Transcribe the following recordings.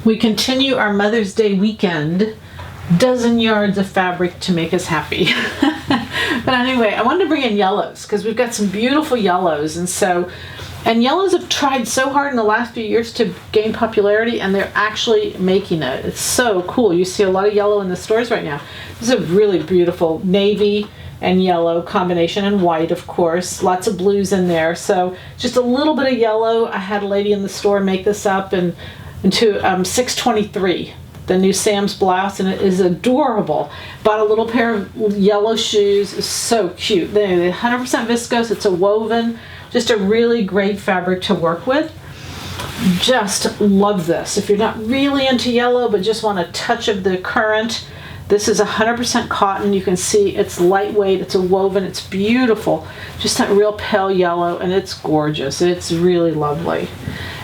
We continue our Mother's Day weekend. Dozen yards of fabric to make us happy. But anyway, I wanted to bring in yellows because we've got some beautiful yellows, and yellows have tried so hard in the last few years to gain popularity, and they're actually making it. It's so cool. You see a lot of yellow in the stores right now. This is a really beautiful navy and yellow combination, and white, of course. Lots of blues in there. So just a little bit of yellow. I had a lady in the store make this up into $6.23. The new Sam's blouse, and it is adorable. Bought a little pair of yellow shoes. It's so cute. They're 100% viscose. It's a woven. Just a really great fabric to work with. Just love this. If you're not really into yellow but just want a touch of the current, this is 100% cotton. You can see it's lightweight. It's a woven. It's beautiful. Just that real pale yellow, and it's gorgeous. It's really lovely.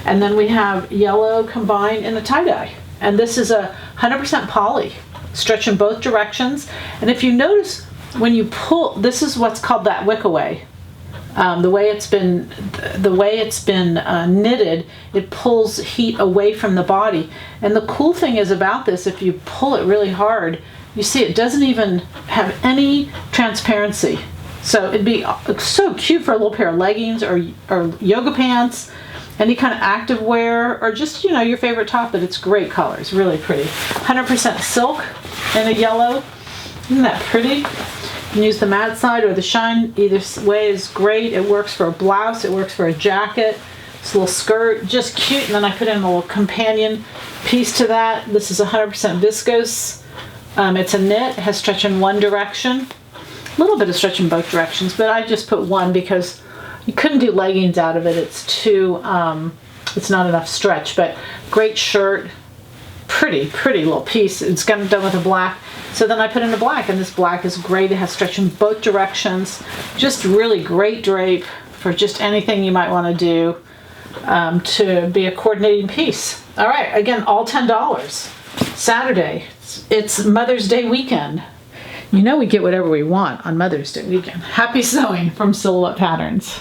And then we have yellow combined in a tie-dye. And this is 100% poly, stretch in both directions. And if you notice, when you pull, this is what's called that wick away. The way it's been knitted, it pulls heat away from the body. And the cool thing is about this, if you pull it really hard, you see it doesn't even have any transparency. So it'd be so cute for a little pair of leggings or yoga pants. Any kind of active wear, or just, your favorite top, but it's great colors, really pretty. 100% silk in a yellow. Isn't that pretty? You can use the matte side or the shine. Either way is great. It works for a blouse. It works for a jacket. It's a little skirt, just cute. And then I put in a little companion piece to that. This is 100% viscose. It's a knit. It has stretch in one direction. A little bit of stretch in both directions, but I just put one because you couldn't do leggings out of it. It's too, it's not enough stretch, but great shirt. Pretty little piece. It's done with a black. So then I put in the black, and this black is great. It has stretch in both directions. Just really great drape for just anything you might want to do to be a coordinating piece. All right, again, all $10. Saturday. It's Mother's Day weekend. We get whatever we want on Mother's Day weekend. Happy sewing from Silhouette Patterns.